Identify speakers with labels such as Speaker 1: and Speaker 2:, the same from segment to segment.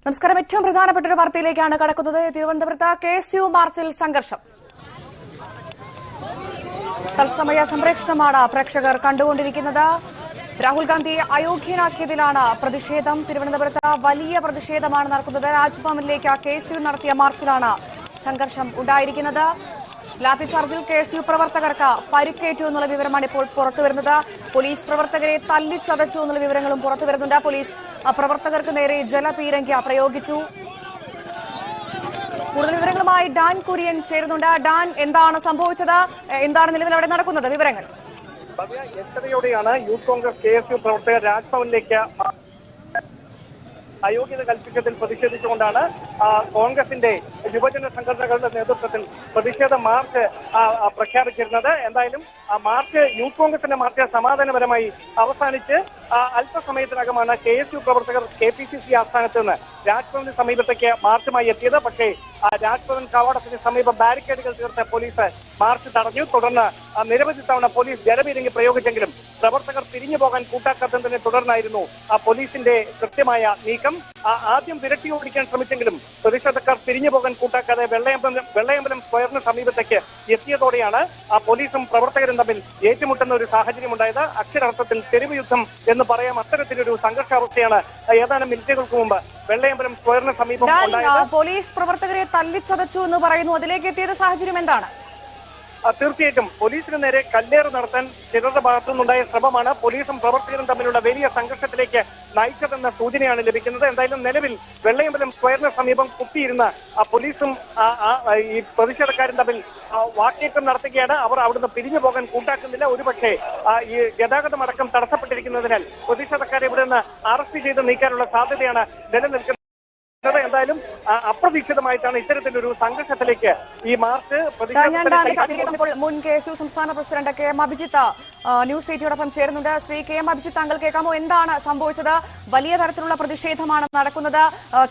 Speaker 1: നമസ്കാരം. ഏറ്റവും പ്രധാനപ്പെട്ട ഒരു വാർത്തയിലേക്കാണ് കടക്കുന്നത്. തിരുവനന്തപുരത്ത് KSU മാർച്ചിൽ സംഘർഷം. തത്സമയ സംപ്രേഷണമാണ് പ്രേക്ഷകർ കണ്ടുകൊണ്ടിരിക്കുന്നത്. രാഹുൽ ഗാന്ധിയെ അയോഗ്യനാക്കിയതിലാണ് പ്രതിഷേധം. തിരുവനന്തപുരത്ത് വലിയ പ്രതിഷേധമാണ് നടക്കുന്നത്. രാജ്ഭവനിലേക്ക് KSU നടത്തിയ മാർച്ചിലാണ് സംഘർഷം ഉണ്ടായിരിക്കുന്നത്. ലാത്തിചാർജിൽ KSU പ്രവർത്തകർക്ക് പരിക്കേറ്റു എന്നുള്ള വിവരമാണ് ഇപ്പോൾ പുറത്തുവരുന്നത്. പോലീസ് പ്രവർത്തകരെ തല്ലിച്ചതച്ചു എന്നുള്ള വിവരങ്ങളും പുറത്തുവരുന്നുണ്ട്. പോലീസ് പ്രവർത്തകർക്ക് നേരെ ജലപീരങ്കി പ്രയോഗിച്ചു. കൂടുതൽ വിവരങ്ങളുമായി ഡാൻ കുര്യൻ ചേരുന്നുണ്ട്. ഡാൻ, എന്താണ് സംഭവിച്ചത്? എന്താണ് നിലവിൽ അവിടെ നടക്കുന്നത്? വിവരങ്ങൾ.
Speaker 2: എട്ടരയോടെയാണ് യൂത്ത് കോൺഗ്രസ് KSU പ്രവർത്തകർ രാജ്ഭവനിലേക്ക് അയോഗ്യത കൽപ്പിച്ചതിൽ പ്രതിഷേധിച്ചുകൊണ്ടാണ് കോൺഗ്രസിന്റെ യുവജന സംഘടനകളുടെ നേതൃത്വത്തിൽ പ്രതിഷേധ മാർച്ച് പ്രഖ്യാപിച്ചിരുന്നത്. എന്തായാലും മാർച്ച് യൂത്ത് കോൺഗ്രസിന്റെ മാർച്ച് സമാധാനപരമായി അവസാനിച്ച് അല്പസമയത്തിനകമാണ് KSU പ്രവർത്തകർ KPCC ആസ്ഥാനത്ത് നിന്ന് രാജ്ഭവന് സമീപത്തേക്ക് മാർച്ചുമായി എത്തിയത്. പക്ഷേ രാജ്ഭവൻ കവാടത്തിന് സമീപം ബാരിക്കേഡുകൾ തീർത്ത് പോലീസ് മാർച്ച് തടഞ്ഞു. തുടർന്ന് നിരവധി തവണ പോലീസ് ജലപീരങ്കി പ്രയോഗിച്ചെങ്കിലും പ്രവർത്തകർ പിരിഞ്ഞു പോകാൻ കൂട്ടാക്കാത്തതിനെ തുടർന്നായിരുന്നു പോലീസിന്റെ കൃത്യമായ നീക്കം. ആദ്യം വിരട്ടി ഓടിക്കാൻ ശ്രമിച്ചെങ്കിലും പ്രതിഷേധക്കാർ പിരിഞ്ഞു പോകാൻ കൂട്ടാക്കാതെ വെള്ളയമ്പലം സ്ക്വയറിന് സമീപത്തേക്ക് എത്തിയതോടെയാണ് പോലീസും പ്രവർത്തകരും തമ്മിൽ ഏറ്റുമുട്ടുന്ന ഒരു സാഹചര്യം ഉണ്ടായത്. അക്ഷരാർത്ഥത്തിൽ തെരുവ് യുദ്ധം എന്ന് പറയാം. അത്തരത്തിലൊരു സംഘർഷാവസ്ഥയാണ് ഏതാനും മിനിറ്റുകൾക്ക് മുമ്പ് വെള്ളയമ്പലം സ്ക്വയറിന് സമീപം ഉണ്ടായത്.
Speaker 1: പോലീസ് പ്രവർത്തകരെ തല്ലിച്ചതച്ചു എന്ന് പറയുന്നു. അതിലേക്ക് എത്തിയ സാഹചര്യം എന്താണ്?
Speaker 2: തീർച്ചയായിട്ടും പോലീസിന് നേരെ കല്ലേറ് നടത്താൻ ചിലരുടെ ഭാഗത്തു നിന്നുണ്ടായ ശ്രമമാണ് പോലീസും പ്രവർത്തകരും തമ്മിലുള്ള വലിയ സംഘർഷത്തിലേക്ക് നയിച്ചതെന്ന സൂചനയാണ് ലഭിക്കുന്നത്. എന്തായാലും നിലവിൽ വെള്ളയമ്പലം സ്ക്വയറിന് സമീപം കുത്തിയിരുന്ന പോലീസും ഈ പ്രതിഷേധക്കാരും തമ്മിൽ വാക്കേറ്റം നടത്തുകയാണ്. അവർ അവിടുന്ന് പിരിഞ്ഞു പോകാൻ കൂട്ടാക്കുന്നില്ല. ഒരുപക്ഷെ ഈ ഗതാഗതം അടക്കം തടസ്സപ്പെട്ടിരിക്കുന്നതിനാൽ പ്രതിഷേധക്കാരെ ഇവിടെ നിന്ന് അറസ്റ്റ് ചെയ്ത് നീക്കാനുള്ള സാധ്യതയാണ് നിലനിൽക്കുന്നത്. എന്തായാലും അപ്രതീക്ഷിതമായിട്ടാണ് ഇത്തരത്തിലൊരു സംഘർഷത്തിലേക്ക് ഈ മാർച്ച്
Speaker 1: മുൻ KSU സംസ്ഥാന പ്രസിഡന്റ് KM അഭിജിത്ത് ന്യൂസ് 8 ചേരുന്നുണ്ട്. ശ്രീ KM അഭിജിത്ത്, താങ്കൾ കേൾക്കാമോ? എന്താണ് സംഭവിച്ചത്? വലിയ തരത്തിലുള്ള പ്രതിഷേധമാണ് നടക്കുന്നത്.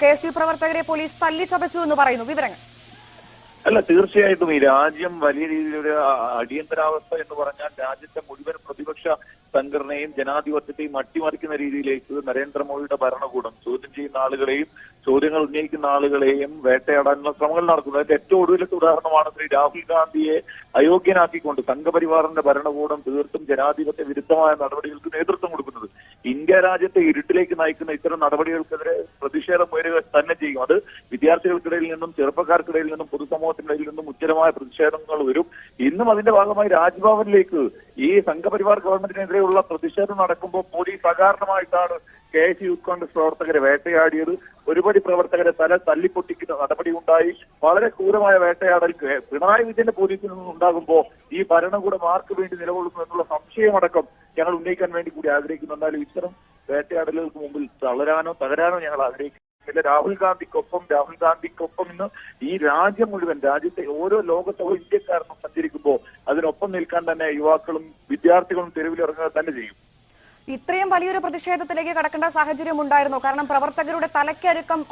Speaker 1: KSU പ്രവർത്തകരെ പോലീസ് തല്ലിച്ചതച്ചു എന്ന് പറയുന്നു. വിവരങ്ങൾ.
Speaker 3: അല്ല, തീർച്ചയായിട്ടും ഈ രാജ്യം വലിയ രീതിയിലൊരു അടിയന്തരാവസ്ഥ എന്ന് പറഞ്ഞാൽ രാജ്യത്തെ മുഴുവൻ പ്രതിപക്ഷ സംഘടനയും ജനാധിപത്യത്തെയും അട്ടിമറിക്കുന്ന രീതിയിലേക്ക് നരേന്ദ്രമോദിയുടെ ഭരണകൂടം ചോദ്യം ചെയ്യുന്ന ആളുകളെയും ചോദ്യങ്ങൾ ഉന്നയിക്കുന്ന ആളുകളെയും വേട്ടയാടാനുള്ള ശ്രമങ്ങൾ നടക്കുന്നത്. അതിന്റെ ഏറ്റവും ഒടുവിലത്തെ ഉദാഹരണമാണ് ശ്രീ രാഹുൽ ഗാന്ധിയെ അയോഗ്യനാക്കിക്കൊണ്ട് സംഘപരിവാറിന്റെ ഭരണകൂടം തീർത്തും ജനാധിപത്യ വിരുദ്ധമായ നടപടികൾക്ക് നേതൃത്വം കൊടുക്കുന്നത്. ഇന്ത്യ രാജ്യത്തെ ഇരുട്ടിലേക്ക് നയിക്കുന്ന ഇത്തരം നടപടികൾക്കെതിരെ പ്രതിഷേധം ഉയരുക തന്നെ ചെയ്യും. അത് വിദ്യാർത്ഥികൾക്കിടയിൽ നിന്നും ചെറുപ്പക്കാർക്കിടയിൽ നിന്നും പൊതുസമൂഹത്തിനിടയിൽ നിന്നും ഉച്ചരമായ പ്രതിഷേധങ്ങൾ വരും. ഇന്നും അതിന്റെ ഭാഗമായി രാജ്ഭവനിലേക്ക് ഈ സംഘപരിവാർ ഗവൺമെന്റിനെതിരെയുള്ള പ്രതിഷേധം നടക്കുമ്പോൾ പോലീസ് അകാരണമായിട്ടാണ് KSU യൂത്ത് കോൺഗ്രസ് പ്രവർത്തകരെ വേട്ടയാടിയത്. ഒരുപടി പ്രവർത്തകരെ തല്ലിപ്പൊട്ടിക്കുന്ന നടപടി ഉണ്ടായി. വളരെ ക്രൂരമായ വേട്ടയാടൽ പിണറായി വിജയന്റെ പോലീസിൽ നിന്നും ഉണ്ടാകുമ്പോൾ ഈ ഭരണകൂടം ആർക്ക് വേണ്ടി നിലകൊള്ളുന്നു എന്നുള്ള സംശയമടക്കം ഞങ്ങൾ ഉന്നയിക്കാൻ വേണ്ടി കൂടി ആഗ്രഹിക്കുന്നു. എന്നാലും ഇത്തരം വേട്ടയാടലുകൾക്ക് മുമ്പിൽ തകരാനോ ഞങ്ങൾ ആഗ്രഹിക്കുന്നില്ല. രാഹുൽ ഗാന്ധിക്കൊപ്പം ഇന്ന് ഈ രാജ്യം മുഴുവൻ, രാജ്യത്തെ ഓരോ ലോകത്തെ ഇന്ത്യക്കാരനും സഞ്ചരിക്കുമ്പോൾ അതിനൊപ്പം നിൽക്കാൻ തന്നെ യുവാക്കളും വിദ്യാർത്ഥികളും തെരുവിലിറങ്ങുക തന്നെ ചെയ്യും.
Speaker 1: ഇത്രയും വലിയൊരു പ്രതിഷേധത്തിലേക്ക് കടക്കേണ്ട സാഹചര്യം ഉണ്ടായിരുന്നു. കാരണം പ്രവർത്തകരുടെ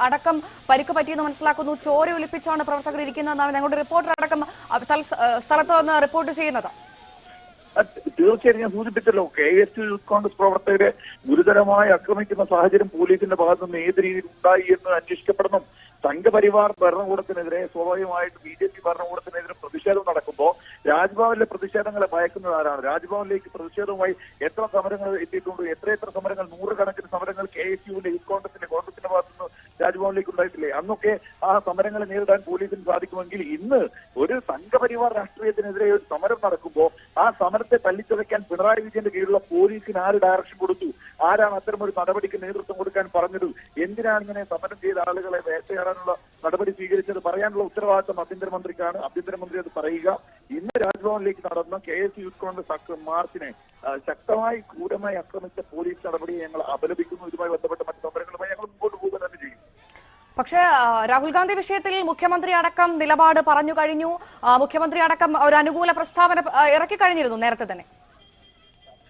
Speaker 1: അടക്കം പരിക്ക് പറ്റിയെന്ന് മനസ്സിലാക്കുന്നു. ചോര ഒലിപ്പിച്ചാണ് പ്രവർത്തകർ ഇരിക്കുന്നതെന്നാണ് ഞങ്ങളുടെ റിപ്പോർട്ടർ അടക്കം സ്ഥലത്ത് വന്ന് റിപ്പോർട്ട് ചെയ്യുന്നത്.
Speaker 3: തീർച്ചയായും ഞാൻ സൂചിപ്പിച്ചല്ലോ, KSU യൂത്ത് കോൺഗ്രസ് പ്രവർത്തകരെ ഗുരുതരമായി ആക്രമിക്കുന്ന സാഹചര്യം പോലീസിന്റെ ഭാഗത്തു നിന്ന് ഏത് രീതിയിൽ ഉണ്ടായി എന്ന് അന്വേഷിക്കപ്പെടണം. സംഘപരിവാർ ഭരണകൂടത്തിനെതിരെ സ്വാഭാവികമായിട്ട് BJP ഭരണകൂടത്തിനെതിരെ പ്രതിഷേധം നടക്കുമ്പോൾ രാജ്ഭവനിലെ പ്രതിഷേധങ്ങളെ ഭയക്കുന്നത് ആരാണ്? രാജ്ഭവനിലേക്ക് പ്രതിഷേധവുമായി എത്ര സമരങ്ങൾ എത്തിയിട്ടുണ്ട്? എത്ര സമരങ്ങൾ, നൂറുകണക്കിന് സമരങ്ങൾ KSUവിന്റെ യൂത്ത് കോൺഗ്രസിന്റെ ഭാഗത്തുനിന്ന് രാജ്ഭവനിലേക്ക് ഉണ്ടായിട്ടില്ലേ? അന്നൊക്കെ ആ സമരങ്ങളെ നേരിടാൻ പോലീസിന് സാധിക്കുമെങ്കിൽ ഇന്ന് ഒരു സംഘപരിവാർ രാഷ്ട്രീയത്തിനെതിരെ ഒരു സമരം നടക്കുമ്പോൾ ആ സമരത്തെ തല്ലിച്ചതയ്ക്കാൻ പിണറായി വിജയന്റെ കീഴിലുള്ള പോലീസിന് ആര് ഡയറക്ഷൻ കൊടുത്തു? ആരാണ് അത്തരമൊരു നടപടിക്ക് നേതൃത്വം കൊടുക്കാൻ പറഞ്ഞത്? എന്തിനാണ് ഇങ്ങനെ സമരം ചെയ്ത ആളുകളെ വേട്ടയാടാനുള്ള നടപടി സ്വീകരിച്ചത്? പറയാനുള്ള ഉത്തരവാദിത്തം ആഭ്യന്തരമന്ത്രിക്കാണ്. ആഭ്യന്തരമന്ത്രി അത് പറയുക. ഇന്ന് രാജ്ഭവനിലേക്ക് നടന്ന KSU യൂത്ത് കോൺഗ്രസ് മാർച്ചിനെ ശക്തമായി ക്രൂരമായി ആക്രമിച്ച പോലീസ് നടപടിയെ ഞങ്ങൾ അപലപിക്കുന്നു. ഇതുമായി ബന്ധപ്പെട്ട മറ്റു സമരങ്ങളുമായി ഞങ്ങൾ മുമ്പോട്ട് പോകുക തന്നെ ചെയ്യും.
Speaker 1: പക്ഷേ രാഹുൽ ഗാന്ധി വിഷയത്തിൽ മുഖ്യമന്ത്രി അടക്കം നിലപാട് പറഞ്ഞു കഴിഞ്ഞു. മുഖ്യമന്ത്രി അടക്കം ഒരു അനുകൂല പ്രസ്താവന ഇറക്കി കഴിഞ്ഞിരുന്നു നേരത്തെ തന്നെ.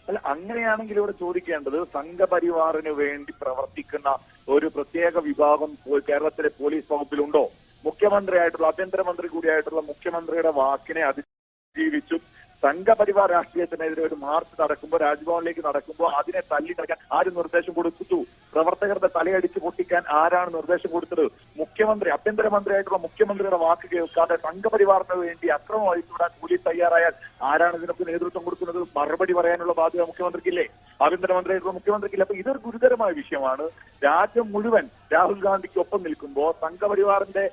Speaker 3: അല്ല, അങ്ങനെയാണെങ്കിൽ ഇവിടെ ചോദിക്കേണ്ടത്, സംഘപരിവാറിന് വേണ്ടി പ്രവർത്തിക്കുന്ന ഒരു പ്രത്യേക വിഭാഗം കേരളത്തിലെ പോലീസ് വകുപ്പിലുണ്ടോ? മുഖ്യമന്ത്രിയായിട്ടുള്ള, ആഭ്യന്തരമന്ത്രി കൂടിയായിട്ടുള്ള മുഖ്യമന്ത്രിയുടെ വാക്കിനെ അതിജീവിച്ചും സംഘപരിവാർ രാഷ്ട്രീയത്തിനെതിരെ ഒരു മാർച്ച് നടക്കുമ്പോൾ, രാജ്ഭവനിലേക്ക് നടക്കുമ്പോൾ അതിനെ തല്ലിക്കളയാൻ ആര് നിർദ്ദേശം കൊടുത്തു? പ്രവർത്തകരുടെ തലയടിച്ച് പൊട്ടിക്കാൻ ആരാണ് നിർദ്ദേശം കൊടുത്തത്? മുഖ്യമന്ത്രി, ആഭ്യന്തരമന്ത്രിയായിട്ടുള്ള മുഖ്യമന്ത്രിയുടെ വാക്ക് കേൾക്കാതെ സംഘപരിവാറിന് വേണ്ടി അക്രമം അഴിച്ചുവിടാൻ പോലീസ് തയ്യാറായാൽ ആരാണ് ഇതിനൊക്കെ നേതൃത്വം കൊടുക്കുന്നത്? മറുപടി പറയാനുള്ള ബാധ്യത മുഖ്യമന്ത്രിക്കില്ലേ? ആഭ്യന്തരമന്ത്രിയായിട്ടുള്ള മുഖ്യമന്ത്രിക്കില്ല. അപ്പൊ ഇതൊരു ഗുരുതരമായ വിഷയമാണ്. രാജ്യം മുഴുവൻ രാഹുൽ ഗാന്ധിക്ക് ഒപ്പം നിൽക്കുമ്പോൾ, സംഘപരിവാറിന്റെ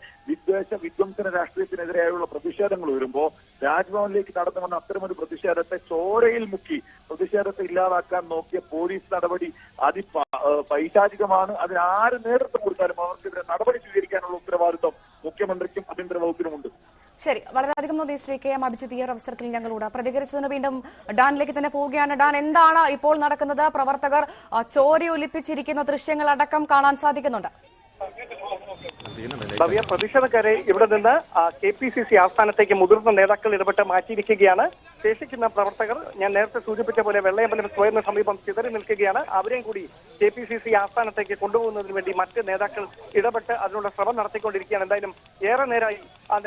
Speaker 3: വിധ്വംസന രാഷ്ട്രീയത്തിനെതിരെയുള്ള പ്രതിഷേധങ്ങൾ വരുമ്പോൾ, രാജ്ഭവനിലേക്ക് നടന്നു വന്ന അത്തരമൊരു പ്രതിഷേധത്തെ ചോരയിൽ മുക്കി പ്രതിഷേധത്തെ ഇല്ലാതാക്കാൻ നോക്കിയ പോലീസ് നടപടി പൈശാചികമാണ്. അതിന് ആര് നേതൃത്വം കൊടുത്താലും അവർക്കെതിരെ നടപടി സ്വീകരിക്കാനുള്ള ഉത്തരവാദിത്വം മുഖ്യമന്ത്രിക്കും ആഭ്യന്തര വകുപ്പിനുമുണ്ട്.
Speaker 1: ശരി, വളരെയധികം നന്ദി ശ്രീ കെ എം അഭിജിത്ത്. ഈ ഒരു അവസരത്തിൽ ഞങ്ങളോട് പ്രതികരിച്ചതിന് വീണ്ടും ഡാനിലേക്ക് തന്നെ പോവുകയാണ്. ഡാൻ, എന്താണ് ഇപ്പോൾ നടക്കുന്നത്? പ്രവർത്തകർ ചോരയൊലിപ്പിച്ചിരിക്കുന്ന ദൃശ്യങ്ങളടക്കം കാണാൻ സാധിക്കുന്നുണ്ട്.
Speaker 2: ഭവ്യ, പ്രതിഷേധക്കാരെ ഇവിടെ നിന്ന് KPCC ആസ്ഥാനത്തേക്ക് മുതിർന്ന നേതാക്കൾ ഇടപെട്ട് മാറ്റിയിരിക്കുകയാണ്. ശേഷിക്കുന്ന പ്രവർത്തകർ ഞാൻ നേരത്തെ സൂചിപ്പിച്ച പോലെ വെള്ളയമ്പലം സ്ക്വയറിന് സമീപം ചിതറി നിൽക്കുകയാണ്. അവരെയും കൂടി KPCC ആസ്ഥാനത്തേക്ക് കൊണ്ടുപോകുന്നതിന് വേണ്ടി മറ്റ് നേതാക്കൾ ഇടപെട്ട് അതിനുള്ള ശ്രമം നടത്തിക്കൊണ്ടിരിക്കുകയാണ്. എന്തായാലും ഏറെ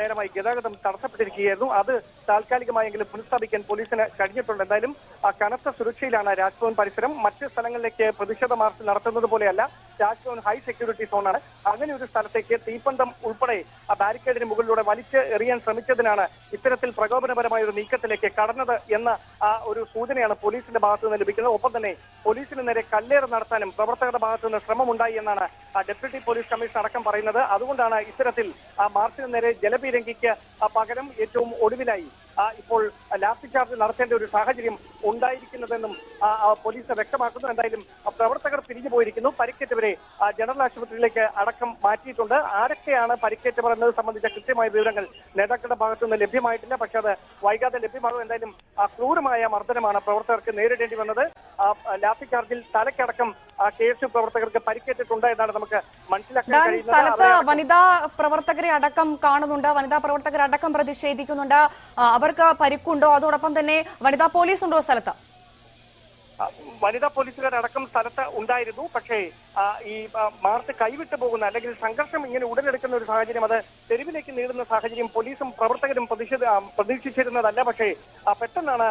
Speaker 2: നേരമായി ഗതാഗതം തടസ്സപ്പെട്ടിരിക്കുകയായിരുന്നു. അത് താൽക്കാലികമായെങ്കിലും പുനഃസ്ഥാപിക്കാൻ പോലീസിന് കഴിഞ്ഞിട്ടുണ്ട്. എന്തായാലും കനത്ത സുരക്ഷയിലാണ് രാജ്ഭവൻ പരിസരം. മറ്റ് സ്ഥലങ്ങളിലേക്ക് പ്രതിഷേധ മാർച്ച് നടത്തുന്നത് പോലെയല്ല, രാജ്ഭവൻ ഹൈ സെക്യൂരിറ്റി സോണാണ്. അങ്ങനെ ഒരു സ്ഥലത്തേക്ക് തീപ്പന്തം ഉൾപ്പെടെ ബാരിക്കേഡിന് മുകളിലൂടെ വലിച്ച് എറിയാൻ ശ്രമിച്ചതിനാണ് ഇത്തരത്തിൽ പ്രകോപനപരമായ ഒരു നീക്കത്തിലേക്ക് കടന്നത് എന്ന ഒരു സൂചനയാണ് പോലീസിന്റെ ഭാഗത്തു നിന്ന് ലഭിക്കുന്നത്. ഒപ്പം തന്നെ പോലീസിന് നേരെ കല്ലേറ് നടത്താനും പ്രവർത്തകരുടെ ഭാഗത്തു നിന്ന് ശ്രമമുണ്ടായി എന്നാണ് ഡെപ്യൂട്ടി പോലീസ് കമ്മീഷണർ അടക്കം പറയുന്നത്. അതുകൊണ്ടാണ് ഇത്തരത്തിൽ മാർച്ചിന് നേരെ ജലപീരങ്കിക്ക് പകരം ഏറ്റവും ഒടുവിലായി ഇപ്പോൾ ലാത്തി ചാർജ് നടത്തേണ്ട ഒരു സാഹചര്യം ഉണ്ടായിരിക്കുന്നതെന്നും പോലീസ് വ്യക്തമാക്കുന്നു. എന്തായാലും പ്രവർത്തകർ പിരിഞ്ഞു പോയിരിക്കുന്നു. പരിക്കേറ്റവരെ ജനറൽ ആശുപത്രിയിലേക്ക് അടക്കം മാറ്റിയിട്ടുണ്ട്. ആരൊക്കെയാണ് പരിക്കേറ്റവർ എന്നത് സംബന്ധിച്ച കൃത്യമായ വിവരങ്ങൾ നേതാക്കളുടെ ഭാഗത്തുനിന്ന് ലഭ്യമായിട്ടില്ല. പക്ഷെ അത് വൈകാതെ ലഭ്യമാകും. എന്തായാലും ക്രൂരമായ മർദ്ദനമാണ് പ്രവർത്തകർക്ക് നേരിടേണ്ടി വന്നത്. ലാത്തി ചാർജിൽ തലയ്ക്കടക്കം KSU പ്രവർത്തകർക്ക് പരിക്കേറ്റിട്ടുണ്ട് എന്നാണ് നമുക്ക് മനസ്സിലാക്കാൻ കഴിയുന്നത്.
Speaker 1: സ്ഥലത്ത് വനിതാ പ്രവർത്തകരെ അടക്കം കാണുന്നുണ്ട്. വനിതാ പ്രവർത്തകരടക്കം പ്രതിഷേധിക്കുന്നുണ്ട്. അവർക്ക് പരിക്കുണ്ടോ? അതോടൊപ്പം തന്നെ വനിതാ പോലീസ് ഉണ്ടോ സ്ഥലത്ത്?
Speaker 2: വനിതാ പോലീസുകാരടക്കം സ്ഥലത്ത് ഉണ്ടായിരുന്നു. പക്ഷേ ഈ മാർച്ച് കൈവിട്ടു പോകുന്ന അല്ലെങ്കിൽ സംഘർഷം ഇങ്ങനെ ഉടലെടുക്കുന്ന ഒരു സാഹചര്യം, അത് തെരുവിലേക്ക് നീളുന്ന സാഹചര്യം പോലീസും പ്രവർത്തകരും പ്രതീക്ഷിച്ചിരുന്നതല്ല. പക്ഷേ പെട്ടെന്നാണ്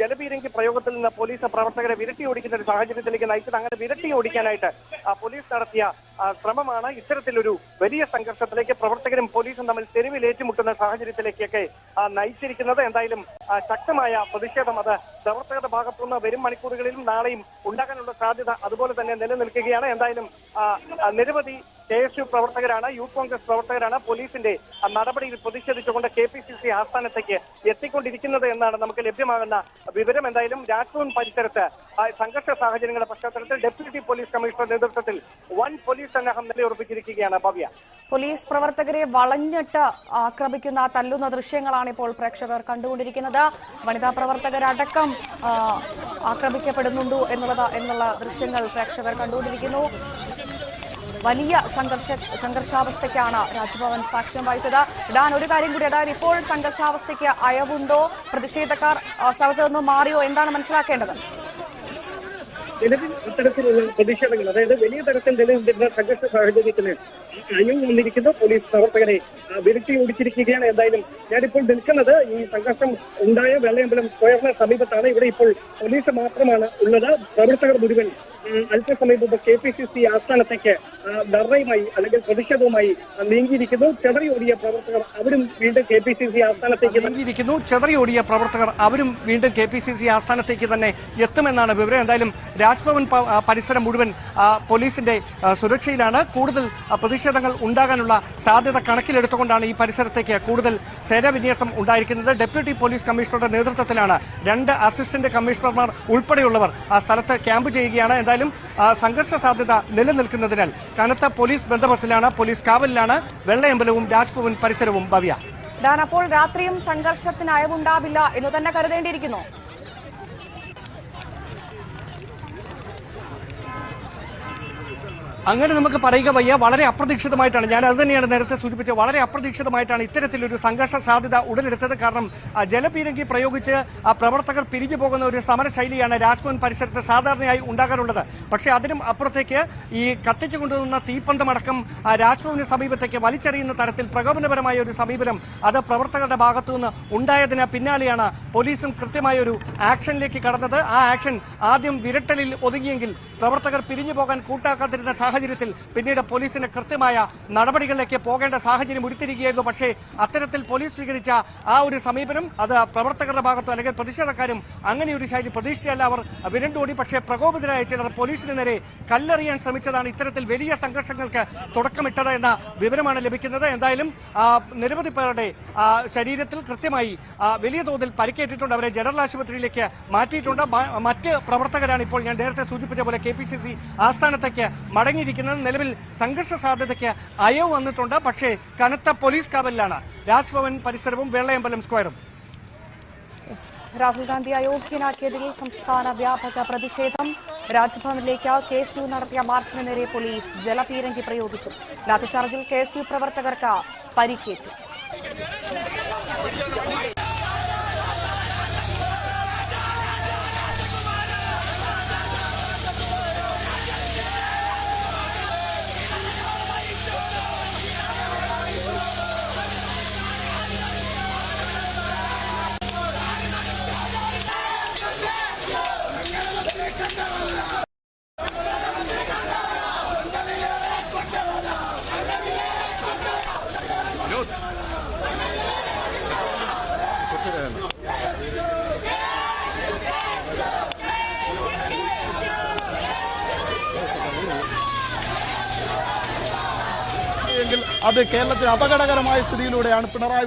Speaker 2: ജലപീരങ്കി പ്രയോഗത്തിൽ നിന്ന് പോലീസ് പ്രവർത്തകരെ വിരട്ടി ഓടിക്കുന്ന ഒരു സാഹചര്യത്തിലേക്ക് നയിച്ചത്. അങ്ങനെ വിരട്ടി ഓടിക്കാനായിട്ട് പോലീസ് നടത്തിയ ശ്രമമാണ് ഇത്തരത്തിലൊരു വലിയ സംഘർഷത്തിലേക്ക് പ്രവർത്തകരും പോലീസും തമ്മിൽ തെരുവിൽ ഏറ്റുമുട്ടുന്ന സാഹചര്യത്തിലേക്കൊക്കെ നയിച്ചിരിക്കുന്നത്. എന്തായാലും ശക്തമായ പ്രതിഷേധം അത് പ്രവർത്തകരുടെ ഭാഗത്തുനിന്ന് വരും മണിക്കൂറുകളിലും നാളെയും ഉണ്ടാകാനുള്ള സാധ്യത അതുപോലെ തന്നെ നിലനിൽക്കുകയാണ്. എന്തായാലും നിരവധി KSU പ്രവർത്തകരാണ്, യൂത്ത് കോൺഗ്രസ് പ്രവർത്തകരാണ് പോലീസിന്റെ നടപടിയിൽ പ്രതിഷേധിച്ചുകൊണ്ട് KPCC ആസ്ഥാനത്തേക്ക് എത്തിക്കൊണ്ടിരിക്കുന്നത് എന്നാണ് നമുക്ക് ലഭ്യമാകുന്ന വിവരം. എന്തായാലും രാജ്ഭവൻ പരിസരത്ത് സംഘർഷ സാഹചര്യങ്ങളുടെ പശ്ചാത്തലത്തിൽ ഡെപ്യൂട്ടി പോലീസ് കമ്മീഷണർ നേതൃത്വത്തിൽ വൻ പോലീസ് സന്നാഹം നിലയുറപ്പിച്ചിരിക്കുകയാണ്. ഭവ്യ,
Speaker 1: പോലീസ് പ്രവർത്തകരെ വളഞ്ഞിട്ട് ആക്രമിക്കുന്ന തല്ലുന്ന ദൃശ്യങ്ങളാണ് ഇപ്പോൾ പ്രേക്ഷകർ കണ്ടുകൊണ്ടിരിക്കുന്നത്. വനിതാ പ്രവർത്തകരടക്കം ആക്രമിക്കപ്പെടുന്നുണ്ടോ എന്നുള്ള ദൃശ്യങ്ങൾ പ്രേക്ഷകർ കണ്ടുകൊണ്ടിരിക്കുന്നു. വലിയ സംഘർഷാവസ്ഥയ്ക്കാണ് രാജ്ഭവൻ സാക്ഷ്യം വഹിച്ചത്. ഡാൻ, ഒരു കാര്യം കൂടി, അതായത് ഇപ്പോൾ സംഘർഷാവസ്ഥയ്ക്ക് അയവുണ്ടോ? പ്രതിഷേധക്കാർ സ്ഥലത്ത് നിന്നും മാറിയോ? എന്താണ് മനസ്സിലാക്കേണ്ടത്?
Speaker 2: നിലവിൽ ഇത്തരത്തിലുള്ള പ്രതിഷേധങ്ങൾ, അതായത് വലിയ തരത്തിൽ നിലനിൽക്കുന്ന സംഘർഷ സാഹചര്യത്തിന് അയവ് വന്നിരിക്കുന്നു. പോലീസ് പ്രവർത്തകരെ വിരട്ടി ഓടിച്ചിരിക്കുകയാണ്. എന്തായാലും ഞാനിപ്പോൾ നിൽക്കുന്നത് ഈ സംഘർഷം ഉണ്ടായ വെള്ളയമ്പലം സ്ക്വയറിന് സമീപത്താണ്. ഇവിടെ ഇപ്പോൾ പോലീസ് മാത്രമാണ് ഉള്ളത്. പ്രവർത്തകർ മുഴുവൻ അല്പസമയം മുമ്പ് KPCC ആസ്ഥാനത്തേക്ക് ധർണയുമായി അല്ലെങ്കിൽ പ്രതിഷേധവുമായി നീങ്ങിയിരിക്കുന്നു. ചെതറിയോടിയ പ്രവർത്തകർ അവരും വീണ്ടും KPCC ആസ്ഥാനത്തേക്ക് നീങ്ങിയിരിക്കുന്നു. ചെതറിയോടിയ പ്രവർത്തകർ അവരും വീണ്ടും KPCC ആസ്ഥാനത്തേക്ക് തന്നെ എത്തുമെന്നാണ് വിവരം. എന്തായാലും രാജ്ഭവൻ പരിസരം മുഴുവൻ പോലീസിന്റെ സുരക്ഷയിലാണ്. കൂടുതൽ പ്രതിഷേധങ്ങൾ ഉണ്ടാകാനുള്ള സാധ്യത കണക്കിലെടുത്തുകൊണ്ടാണ് ഈ പരിസരത്തേക്ക് കൂടുതൽ സേനാവിന്യാസം ഉണ്ടായിരിക്കുന്നത്. ഡെപ്യൂട്ടി പോലീസ് കമ്മീഷണറുടെ നേതൃത്വത്തിലാണ് 2 അസിസ്റ്റന്റ് കമ്മീഷണർമാർ ഉൾപ്പെടെയുള്ളവർ സ്ഥലത്ത് ക്യാമ്പ് ചെയ്യുകയാണ്. എന്തായാലും സംഘർഷ സാധ്യത നിലനിൽക്കുന്നതിനാൽ കനത്ത പോലീസ് ബന്ദോബസ്തിലാണ്, പോലീസ് കാവലിലാണ് വെള്ളയമ്പലവും രാജ്ഭവൻ പരിസരവും. ഭവ്യ,
Speaker 1: ഡാൻ, അപ്പോൾ രാത്രിയും സംഘർഷത്തിന് അയവുണ്ടാവില്ല എന്ന് തന്നെ കരുതേണ്ടിയിരിക്കുന്നു.
Speaker 4: അങ്ങനെ നമുക്ക് പറയുക വയ്യ. വളരെ അപ്രതീക്ഷിതമായിട്ടാണ്, ഞാൻ അത് തന്നെയാണ് നേരത്തെ സൂചിപ്പിച്ചത്, വളരെ അപ്രതീക്ഷിതമായിട്ടാണ് ഇത്തരത്തിലൊരു സംഘർഷ സാധ്യത ഉടലെടുത്തത്. കാരണം ജലപീരങ്കി പ്രയോഗിച്ച് പ്രവർത്തകർ പിരിഞ്ഞു പോകുന്ന ഒരു സമര ശൈലിയാണ് രാജ്ഭവൻ പരിസരത്ത് സാധാരണയായി ഉണ്ടാകാറുള്ളത്. പക്ഷേ അതിനും അപ്പുറത്തേക്ക് ഈ കത്തിച്ചു കൊണ്ടുവന്ന തീപ്പന്തമടക്കം രാജ്ഭവന് സമീപത്തേക്ക് വലിച്ചെറിയുന്ന തരത്തിൽ പ്രകോപനപരമായ ഒരു സമീപനം അത് പ്രവർത്തകരുടെ ഭാഗത്തുനിന്ന് ഉണ്ടായതിന് പിന്നാലെയാണ് പോലീസും കൃത്യമായ ഒരു ആക്ഷനിലേക്ക് കടന്നത്. ആ ആക്ഷൻ ആദ്യം വിരട്ടലിൽ ഒതുങ്ങിയെങ്കിൽ പ്രവർത്തകർ പിരിഞ്ഞു പോകാൻ കൂട്ടാക്കാതിരുന്ന സാഹചര്യത്തിൽ പിന്നീട് പോലീസിന് കൃത്യമായ നടപടികളിലേക്ക് പോകേണ്ട സാഹചര്യം ഉരുത്തിരിക്കുകയായിരുന്നു. പക്ഷേ അത്തരത്തിൽ പോലീസ് സ്വീകരിച്ച ആ ഒരു സമീപനം അത് പ്രവർത്തകരുടെ ഭാഗത്തോ അല്ലെങ്കിൽ പ്രതിഷേധക്കാരും അങ്ങനെ ഒരു ശൈലി പ്രതീക്ഷിച്ചല്ല. അവർ വിരണ്ടോടി. പക്ഷേ പ്രകോപിതരായ ചിലർ പോലീസിന് നേരെ കല്ലെറിയാൻ ശ്രമിച്ചതാണ് ഇത്തരത്തിൽ വലിയ സംഘർഷങ്ങൾക്ക് തുടക്കമിട്ടത് എന്ന വിവരമാണ് ലഭിക്കുന്നത്. എന്തായാലും നിരവധി പേരുടെ ശരീരത്തിൽ കൃത്യമായി വലിയ തോതിൽ പരിക്കേറ്റിട്ടുണ്ട്. അവരെ ജനറൽ ആശുപത്രിയിലേക്ക് മാറ്റിയിട്ടുണ്ട്. മറ്റ് പ്രവർത്തകരാണ് ഇപ്പോൾ ഞാൻ നേരത്തെ സൂചിപ്പിച്ച പോലെ KPCC ആസ്ഥാനത്തേക്ക് മടങ്ങിയിരിക്കുന്നത്. നിലവിൽ സംഘർഷ സാധ്യതയ്ക്ക് അയവ് വന്നിട്ടുണ്ട്. പക്ഷേ കനത്ത പോലീസ് കാവലിലാണ് രാജ്ഭവൻ പരിസരവും വെള്ളയമ്പലം സ്ക്വയറും.
Speaker 1: രാഹുൽ ഗാന്ധി അയോഗ്യനാക്കിയതിൽ സംസ്ഥാന വ്യാപക പ്രതിഷേധം. രാജ്ഭവനിലേക്ക് KSU നടത്തിയ മാർച്ചിന് നേരെ പോലീസ് ജലപീരങ്കി പ്രയോഗിച്ചു. ലാത്തിചാർജിൽ KSU പ്രവർത്തകർക്ക് പരിക്കേറ്റു.
Speaker 5: അത് കേരളത്തിന് അപകടകരമായ സ്ഥിതിയിലൂടെയാണ് പിണറായി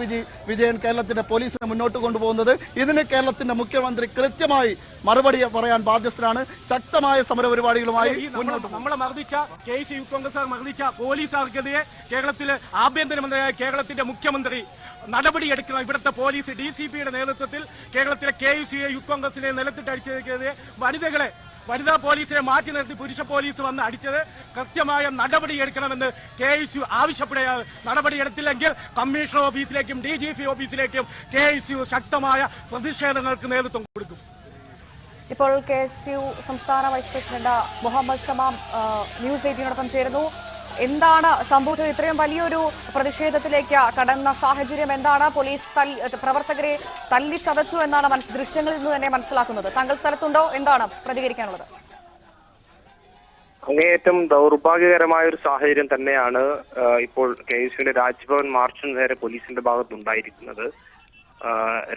Speaker 5: വിജയൻ കേരളത്തിന്റെ പോലീസിനെ മുന്നോട്ട് കൊണ്ടുപോകുന്നത്. ഇതിന് കേരളത്തിന്റെ മുഖ്യമന്ത്രി കൃത്യമായി മറുപടി പറയാൻ ബാധ്യസ്ഥനാണ്. ശക്തമായ സമരപരിപാടികളുമായി
Speaker 6: നമ്മളെ മർദ്ദിച്ച KSU യൂത്ത് കോൺഗ്രസ് മർദ്ദിച്ച പോലീസുകാർക്കെതിരെ കേരളത്തിലെ ആഭ്യന്തരമന്ത്രിയായ കേരളത്തിന്റെ മുഖ്യമന്ത്രി നടപടിയെടുക്കണം. ഇവിടുത്തെ പോലീസ് DCPയുടെ നേതൃത്വത്തിൽ കേരളത്തിലെ KSU യൂത്ത് കോൺഗ്രസിനെ നിലത്തിട്ടടിച്ചതിനെതിരെ വനിതാ പോലീസിനെ മാറ്റി നിർത്തി പുരുഷ പോലീസ് വന്ന് അടിച്ചത് കൃത്യമായ നടപടിയെടുക്കണമെന്ന് KSU ആവശ്യപ്പെടുകയാണ്. നടപടിയെടുത്തില്ലെങ്കിൽ കമ്മീഷണർ ഓഫീസിലേക്കും DGP ഓഫീസിലേക്കും KSU ശക്തമായ പ്രതിഷേധങ്ങൾക്ക് നേതൃത്വം കൊടുക്കും.
Speaker 1: ഇപ്പോൾ KSU സംസ്ഥാന വൈസ് പ്രസിഡന്റ് മുഹമ്മദ് ഷമാം ന്യൂസ് 18നോടൊപ്പം ചേരുന്നു. എന്താണ് സംഭവിച്ചത്? ഇത്രയും വലിയൊരു പ്രതിഷേധത്തിലേക്ക് കടന്ന സാഹചര്യം എന്താണ്? പോലീസ് പ്രവർത്തകരെ തല്ലിച്ചതച്ചു എന്നാണ് ദൃശ്യങ്ങളിൽ നിന്ന് തന്നെ മനസ്സിലാക്കുന്നത്. താങ്കൾ സ്ഥലത്തുണ്ടോ? എന്താണ് പ്രതികരിക്കാനുള്ളത്?
Speaker 7: അങ്ങേയറ്റം ദൗർഭാഗ്യകരമായ ഒരു സാഹചര്യം തന്നെയാണ് ഇപ്പോൾ KSUവിന്റെ രാജ്ഭവൻ മാർച്ചിന് നേരെ പോലീസിന്റെ ഭാഗത്തുണ്ടായിരിക്കുന്നത്.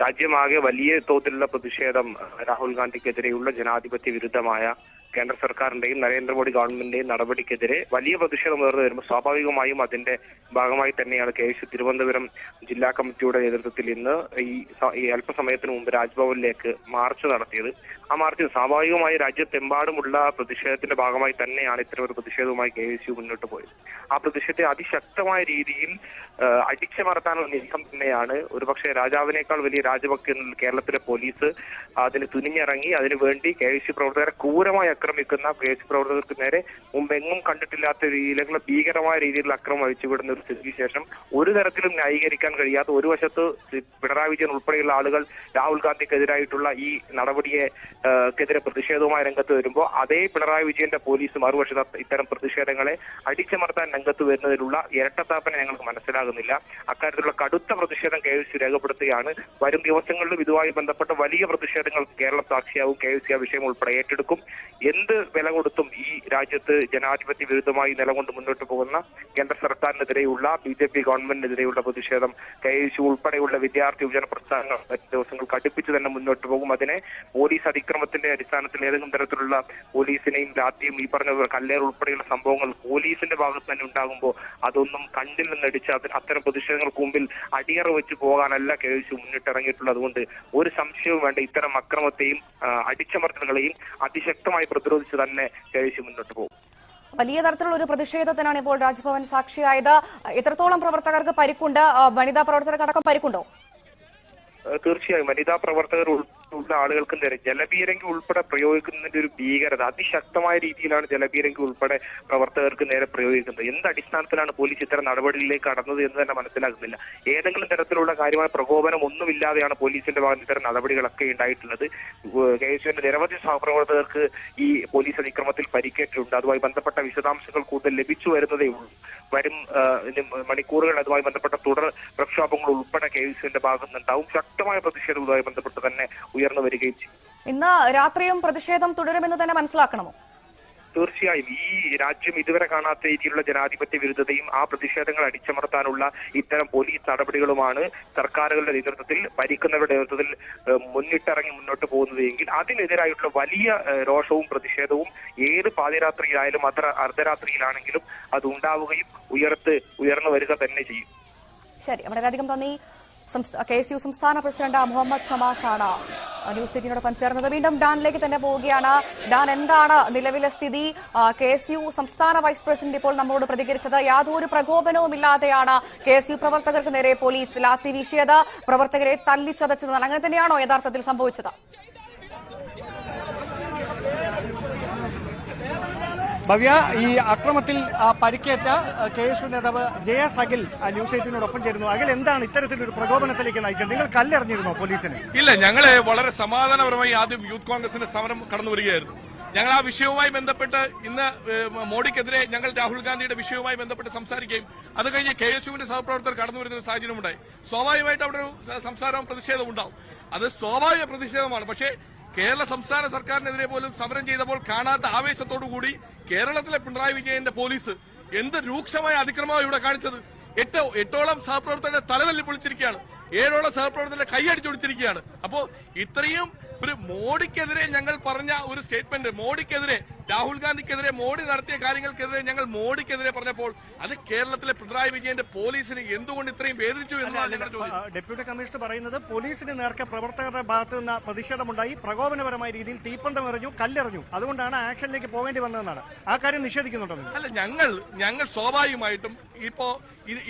Speaker 7: രാജ്യമാകെ വലിയ തോതിലുള്ള പ്രതിഷേധം രാഹുൽ ഗാന്ധിക്കെതിരെയുള്ള ജനാധിപത്യ വിരുദ്ധമായ കേന്ദ്ര സർക്കാരിന്റെയും നരേന്ദ്രമോദി ഗവൺമെന്റിന്റെയും നടപടിക്കെതിരെ വലിയ പ്രതിഷേധം ഉയർന്നു വരുമ്പോൾ സ്വാഭാവികമായും അതിന്റെ ഭാഗമായി തന്നെയാണ് KSU തിരുവനന്തപുരം ജില്ലാ കമ്മിറ്റിയുടെ നേതൃത്വത്തിൽ ഇന്ന് ഈ അല്പസമയത്തിന് മുമ്പ് രാജ്ഭവനിലേക്ക് മാർച്ച് നടത്തിയത്. ആ മാർച്ചിൽ സ്വാഭാവികമായി രാജ്യത്തെമ്പാടുമുള്ള പ്രതിഷേധത്തിന്റെ ഭാഗമായി തന്നെയാണ് ഇത്തരമൊരു പ്രതിഷേധവുമായി KSU മുന്നോട്ട് പോയത്. ആ പ്രതിഷേധത്തെ അതിശക്തമായ രീതിയിൽ അടിച്ചമർത്താനുള്ള നീക്കം തന്നെയാണ് ഒരുപക്ഷെ രാജാവിനേക്കാൾ വലിയ രാജഭക്തി എന്ന കേരളത്തിലെ പോലീസ് അതിന് തുനിഞ്ഞിറങ്ങി അതിനുവേണ്ടി KSU പ്രവർത്തകരെ ക്രൂരമായി ആക്രമിക്കുന്ന KSU പ്രവർത്തകർക്ക് നേരെ മുമ്പെങ്ങും കണ്ടിട്ടില്ലാത്ത രീതിയിലുള്ള ഭീകരമായ രീതിയിലുള്ള അക്രമം അഴിച്ചുവിടുന്ന ഒരു സ്ഥിതിക്ക് ശേഷം ഒരു തരത്തിലും ന്യായീകരിക്കാൻ കഴിയാത്ത ഒരു വശത്ത് പിണറായി വിജയൻ ഉൾപ്പെടെയുള്ള ആളുകൾ രാഹുൽ ഗാന്ധിക്കെതിരായിട്ടുള്ള ഈ നടപടിക്കെതിരെ പ്രതിഷേധവുമായി രംഗത്ത് വരുമ്പോൾ അതേ പിണറായി വിജയന്റെ പോലീസ് മറുവശത്ത് ഇത്തരം പ്രതിഷേധങ്ങളെ അടിച്ചമർത്താൻ രംഗത്ത് വരുന്നതിലുള്ള ഇരട്ടത്താപ്പനെ ഞങ്ങൾക്ക് മനസ്സിലാകുന്നില്ല. അക്കാര്യത്തിലുള്ള കടുത്ത പ്രതിഷേധം KSU രേഖപ്പെടുത്തുകയാണ്. വരും ദിവസങ്ങളിലും ഇതുമായി ബന്ധപ്പെട്ട വലിയ പ്രതിഷേധങ്ങൾ കേരളം സാക്ഷിയാവും. KSU ആ വിഷയം ഉൾപ്പെടെ ഏറ്റെടുക്കും. എന്ത് വില കൊടുത്തും ഈ രാജ്യത്ത് ജനാധിപത്യ വിരുദ്ധമായി നിലകൊണ്ട് മുന്നോട്ട് പോകുന്ന കേന്ദ്ര സർക്കാരിനെതിരെയുള്ള BJP ഗവൺമെന്റിനെതിരെയുള്ള പ്രതിഷേധം KSU ഉൾപ്പെടെയുള്ള വിദ്യാർത്ഥി യുവജന പ്രസ്ഥാനങ്ങൾ മറ്റു ദിവസങ്ങൾ കടുപ്പിച്ച് തന്നെ മുന്നോട്ട് പോകും. അതിനെ പോലീസ് അതിക്രമത്തിന്റെ അടിസ്ഥാനത്തിൽ ഏതെങ്കിലും തരത്തിലുള്ള പോലീസിനെയും രാത്രിയും ഈ പറഞ്ഞ കല്ലേർ ഉൾപ്പെടെയുള്ള സംഭവങ്ങൾ പോലീസിന്റെ ഭാഗത്ത് തന്നെ ഉണ്ടാകുമ്പോൾ അതൊന്നും കണ്ടിൽ നിന്നടിച്ച് അത്തരം പ്രതിഷേധങ്ങൾക്ക് മുമ്പിൽ അടിയറ വെച്ച് പോകാനല്ല KSU മുന്നിട്ടിറങ്ങിയിട്ടുള്ളത്. അതുകൊണ്ട് ഒരു സംശയവും വേണ്ട, ഇത്തരം അക്രമത്തെയും അടിച്ചമർത്തലുകളെയും അതിശക്തമായി പ്രതിരോധിച്ച് തന്നെ KSU മുന്നോട്ട് പോകും.
Speaker 1: വലിയ തരത്തിലുള്ള ഒരു പ്രതിഷേധത്തിനാണ് ഇപ്പോൾ രാജ്ഭവൻ സാക്ഷിയായത്. എത്രത്തോളം പ്രവർത്തകർക്ക് പരിക്കുണ്ട്? വനിതാ പ്രവർത്തകർക്കടക്കം പരിക്കുണ്ടോ?
Speaker 7: തീർച്ചയായും വനിതാ പ്രവർത്തകർ ഉള്ള ആളുകൾക്ക് നേരെ ജലപീരങ്കി ഉൾപ്പെടെ പ്രയോഗിക്കുന്നതിന്റെ ഒരു ഭീകരത അതിശക്തമായ രീതിയിലാണ് ജലപീരങ്കി ഉൾപ്പെടെ പ്രവർത്തകർക്ക് നേരെ പ്രയോഗിക്കുന്നത്. എന്ത് അടിസ്ഥാനത്തിലാണ് പോലീസ് ഇത്തരം നടപടിയിലേക്ക് കടന്നത് എന്ന് തന്നെ മനസ്സിലാകുന്നില്ല. ഏതെങ്കിലും തരത്തിലുള്ള കാര്യമായ പ്രകോപനം ഒന്നുമില്ലാതെയാണ് പോലീസിന്റെ ഭാഗത്ത് ഇത്തരം നടപടികളൊക്കെ ഉണ്ടായിട്ടുള്ളത്. KSUവിന്റെ നിരവധി സഹപ്രവർത്തകർക്ക് ഈ പോലീസ് അതിക്രമത്തിൽ പരിക്കേറ്റിട്ടുണ്ട്. അതുമായി ബന്ധപ്പെട്ട വിശദാംശങ്ങൾ കൂടുതൽ ലഭിച്ചു വരുന്നതേ ഉള്ളൂ. വരും മണിക്കൂറുകൾ അതുമായി ബന്ധപ്പെട്ട തുടർ പ്രക്ഷോഭങ്ങൾ ഉൾപ്പെടെ KSUവിന്റെ ഭാഗത്ത് നിന്നുണ്ടാവും. ശക്തമായ പ്രതിഷേധവുമായി ബന്ധപ്പെട്ട് തന്നെ ഉയർന്നു വരികയും ചെയ്യും.
Speaker 1: ഇന്ന് രാത്രിയും പ്രതിഷേധം തുടരുമെന്ന് തന്നെ മനസ്സിലാക്കണമോ?
Speaker 7: തീർച്ചയായും ഈ രാജ്യം ഇതുവരെ കാണാത്ത രീതിയിലുള്ള ജനാധിപത്യ വിരുദ്ധതയും ആ പ്രതിഷേധങ്ങൾ അടിച്ചമർത്താനുള്ള ഇത്തരം പോലീസ് നടപടികളുമാണ് സർക്കാരുകളുടെ നേതൃത്വത്തിൽ ഭരിക്കുന്നവരുടെ നേതൃത്വത്തിൽ മുന്നിട്ടിറങ്ങി മുന്നോട്ട് പോകുന്നത് എങ്കിൽ അതിനെതിരായിട്ടുള്ള വലിയ രോഷവും പ്രതിഷേധവും ഏത് പാതിരാത്രിയിലായാലും അർദ്ധരാത്രിയിലാണെങ്കിലും അത് ഉണ്ടാവുകയും ഉയർന്നു വരിക തന്നെ ചെയ്യും.
Speaker 1: ശരി, വളരെയധികം നന്ദി. KSU സംസ്ഥാന പ്രസിഡന്റ് മുഹമ്മദ് ഷമാസാണ് ന്യൂസ് 18നോടൊപ്പം ചേർന്നത്. വീണ്ടും ഡാനിലേക്ക് തന്നെ പോവുകയാണ്. ഡാൻ, എന്താണ് നിലവിലെ സ്ഥിതി? KSU സംസ്ഥാന വൈസ് പ്രസിഡന്റ് ഇപ്പോൾ നമ്മോട് പ്രതികരിച്ചത് യാതൊരു പ്രകോപനവും ഇല്ലാതെയാണ് KSU പ്രവർത്തകർക്ക് നേരെ പോലീസ് ലാത്തി വീശിയത്, പ്രവർത്തകരെ തല്ലിച്ചതച്ചത്. അങ്ങനെ തന്നെയാണോ യഥാർത്ഥത്തിൽ സംഭവിച്ചത്?
Speaker 4: ഭവ്യ, ഈ അക്രമത്തിൽ പരിക്കേറ്റ KSU നേതാവ് JS അഖിൽ ന്യൂസ് 18നോടൊപ്പം ചേരുന്നു. അഖിൽ, എന്താണ് ഇത്തരത്തിലൊരു പ്രകോപനത്തിലേക്ക് നയിച്ചത്? നിങ്ങൾ കല്ലെറിഞ്ഞിരുന്നോ പോലീസിന്?
Speaker 6: ഇല്ല, ഞങ്ങള് വളരെ സമാധാനപരമായി ആദ്യം യൂത്ത് കോൺഗ്രസിന്റെ സമരം കടന്നു വരികയായിരുന്നു. ഞങ്ങൾ ആ വിഷയവുമായി ബന്ധപ്പെട്ട് ഇന്ന് മോഡിക്കെതിരെ ഞങ്ങൾ രാഹുൽ ഗാന്ധിയുടെ വിഷയവുമായി ബന്ധപ്പെട്ട് സംസാരിക്കുകയും അത് കഴിഞ്ഞ് KSUവിന്റെ സഹപ്രവർത്തകർ കടന്നു വരുന്ന ഒരു സാഹചര്യമുണ്ടായി. സ്വാഭാവികമായിട്ട് അവിടെ ഒരു സംസാരവും പ്രതിഷേധവും ഉണ്ടാവും. അത് സ്വാഭാവിക പ്രതിഷേധമാണ്. പക്ഷേ കേരള സംസ്ഥാന സർക്കാരിനെതിരെ പോലും സമരം ചെയ്തപ്പോൾ കാണാത്ത ആവേശത്തോടുകൂടി കേരളത്തിലെ പിണറായി വിജയന്റെ പോലീസ് എന്ത് രൂക്ഷമായ അതിക്രമമാണ് ഇവിടെ കാണിച്ചത്. എട്ടോളം സഹപ്രവർത്തകരുടെ തലതല്ലി പൊളിച്ചിരിക്കുകയാണ്. 7ഓളം സഹപ്രവർത്തകരുടെ കൈയടിച്ചൊടിച്ചിരിക്കുകയാണ്. അപ്പോ ഇത്രയും ഒരു മോഡിക്കെതിരെ ഞങ്ങൾ പറഞ്ഞ ഒരു സ്റ്റേറ്റ്മെന്റ്, മോഡിക്കെതിരെ രാഹുൽ ഗാന്ധിക്കെതിരെ മോഡി നടത്തിയ കാര്യങ്ങൾക്കെതിരെ ഞങ്ങൾ മോഡിക്കെതിരെ പറഞ്ഞപ്പോൾ അത് കേരളത്തിലെ പിണറായി വിജയന്റെ പോലീസിന് എന്തുകൊണ്ട് ഇത്രയും വേദിച്ചു എന്നാണ് ഞങ്ങളുടെ ചോദ്യം.
Speaker 4: ഡെപ്യൂട്ടി കമ്മീഷണർ പറയുന്നത് പോലീസിന് നേർക്ക് പ്രവർത്തകരുടെ ഭാഗത്തു നിന്ന് പ്രതിഷേധമുണ്ടായി, പ്രകോപനപരമായ രീതിയിൽ തീപ്പന്തം എറിഞ്ഞു, കല്ലെറിഞ്ഞു, അതുകൊണ്ടാണ് ആക്ഷനിലേക്ക് പോകേണ്ടി വന്നതെന്നാണ്. ആ കാര്യം നിഷേധിക്കുന്നുണ്ടോ?
Speaker 6: അല്ല, ഞങ്ങൾ സ്വാഭാവികമായിട്ടും ഇപ്പോ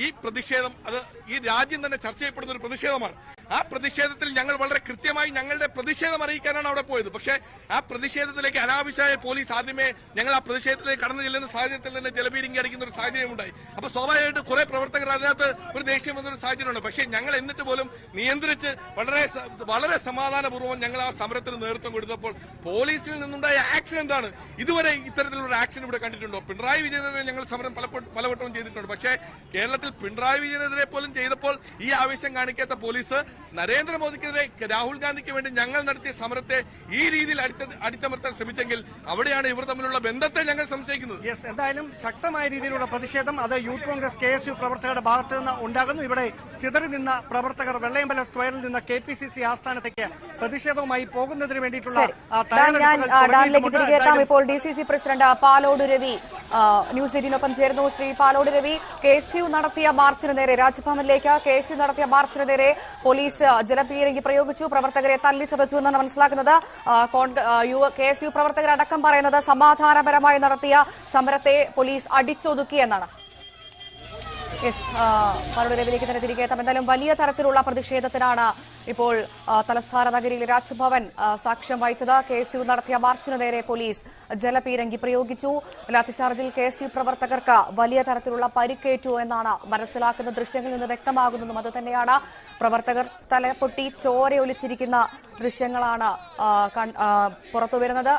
Speaker 6: ഈ പ്രതിഷേധം അത് ഈ രാജ്യം തന്നെ ചർച്ച ചെയ്യപ്പെടുന്ന ഒരു പ്രതിഷേധമാണ്. ആ പ്രതിഷേധത്തിൽ ഞങ്ങൾ വളരെ കൃത്യമായി ഞങ്ങളുടെ പ്രതിഷേധം അറിയിക്കാനാണ് അവിടെ പോയത്. പക്ഷേ ആ പ്രതിഷേധത്തിലേക്ക് അനാവശ്യമായ പോലീസ് ആദ്യമേ ഞങ്ങൾ ആ പ്രതിഷേധത്തിലേക്ക് കടന്നു ചെല്ലുന്ന സാഹചര്യത്തിൽ തന്നെ ജലപീരങ്കി അടിക്കുന്ന ഒരു സാഹചര്യം ഉണ്ടായി. അപ്പൊ സ്വാഭാവികമായിട്ട് കുറെ പ്രവർത്തകർ അതിനകത്ത് ഒരു ദേഷ്യം വന്നൊരു സാഹചര്യമുണ്ട്. പക്ഷേ ഞങ്ങൾ എന്നിട്ട് പോലും നിയന്ത്രിച്ച് വളരെ സമാധാനപൂർവ്വം ഞങ്ങൾ ആ സമരത്തിന് നേതൃത്വം കൊടുത്തപ്പോൾ പോലീസിൽ നിന്നുണ്ടായ ആക്ഷൻ എന്താണ്? ഇതുവരെ ഇത്തരത്തിലുള്ള ആക്ഷൻ ഇവിടെ കണ്ടിട്ടുണ്ടോ? പിണറായി വിജയനെതിരെ ഞങ്ങൾ സമരം പലവട്ടവും ചെയ്തിട്ടുണ്ട്. പക്ഷേ കേരളത്തിൽ പിണറായി വിജയനെതിരെ പോലും ചെയ്തപ്പോൾ ഈ ആവേശം കാണിക്കാത്ത പോലീസ് നരേന്ദ്രമോദിക്കെതിരെ രാഹുൽ ഗാന്ധിക്ക് വേണ്ടി ഞങ്ങൾ നടത്തിയ സമരത്തെ ഈ രീതിയിൽ അടിച്ചമർത്താൻ ശ്രമിച്ചെങ്കിൽ അവിടെയാണ് ഇവർ തമ്മിലുള്ള ബന്ധത്തെ ഞങ്ങൾ സംശയിക്കുന്നത്.
Speaker 4: യെസ്, എന്തായാലും ശക്തമായ രീതിയിലുള്ള പ്രതിഷേധം അത് യൂത്ത് കോൺഗ്രസ് KSU പ്രവർത്തകരുടെ ഭാഗത്ത് നിന്ന് ഉണ്ടാകുന്നു. ഇവിടെ ചിതറി നിന്ന പ്രവർത്തകർ വെള്ളയമ്പലം സ്ക്വയറിൽ നിന്ന് KPCC ആസ്ഥാനത്തേക്ക് പ്രതിഷേധവുമായി പോകുന്നതിന് വേണ്ടിയിട്ടുള്ള
Speaker 1: ഡാനിലേക്ക് തിരികെ എത്താം. ഇപ്പോൾ DCC president Palode Ravi news 18നോടൊപ്പം ചേർന്നു. ശ്രീ പാലോട് രവി, KSU നടത്തിയ മാർച്ചിന് നേരെ രാജ്ഭവനിലേക്ക് KSU നടത്തിയ മാർച്ചിന് നേരെ പോലീസ് ജലപീരങ്കി പ്രയോഗിച്ചു, പ്രവർത്തകരെ തല്ലിച്ചതച്ചു എന്നാണ് മനസ്സിലാക്കുന്നത്. KSU പ്രവർത്തകരടക്കം പറയുന്നത് സമാധാനപരമായി നടത്തിയ സമരത്തെ പോലീസ് അടിച്ചൊതുക്കി എന്നാണ്. പാലോട് രവിയിലേക്ക് തന്നെ തിരികെ എത്താം. എന്തായാലും വലിയ തരത്തിലുള്ള പ്രതിഷേധത്തിനാണ് ഇപ്പോൾ തലസ്ഥാന നഗരിയിലെ രാജ്ഭവൻ സാക്ഷ്യം വഹിച്ചത്. KSU നടത്തിയ മാർച്ചിന് നേരെ പോലീസ് ജലപീരങ്കി പ്രയോഗിച്ചു. ലാത്തിച്ചാർജിൽ KSU പ്രവർത്തകർക്ക് വലിയ തരത്തിലുള്ള പരിക്കേറ്റു എന്നാണ് മനസ്സിലാക്കുന്ന ദൃശ്യങ്ങളിൽ നിന്ന് വ്യക്തമാകുന്നതും അതുതന്നെയാണ്. പ്രവർത്തകർ തലപൊട്ടി ചോരയൊലിച്ചിരിക്കുന്ന ദൃശ്യങ്ങളാണ് പുറത്തുവരുന്നത്.